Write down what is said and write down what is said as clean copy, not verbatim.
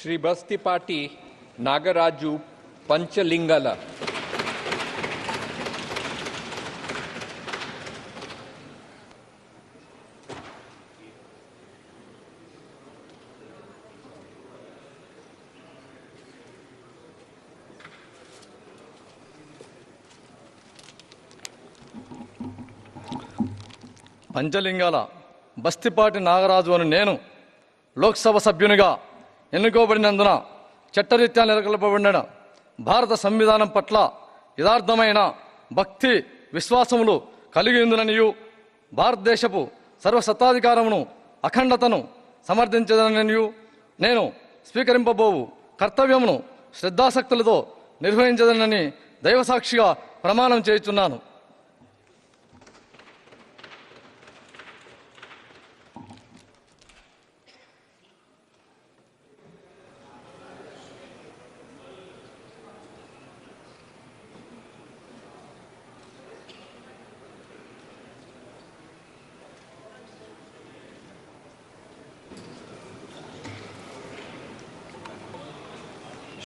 శ్రీ బస్తిపాటి నాగరాజు పంచలింగల. పంచలింగాల బస్తిపాటి నాగరాజు అని నేను లోక్సభ సభ్యునిగా ఎన్నుకోబడినందున చట్టరీత్యా నెలకొల్పబడిన భారత సంవిధానం పట్ల యథార్థమైన భక్తి విశ్వాసములు కలిగి ఉందననియు భారతదేశపు సర్వసత్తాధికారమును అఖండతను సమర్థించదననియు నేను స్వీకరింపబోవు కర్తవ్యమును శ్రద్ధాసక్తులతో నిర్వహించదనని దైవసాక్షిగా ప్రమాణం చేయుచున్నాను.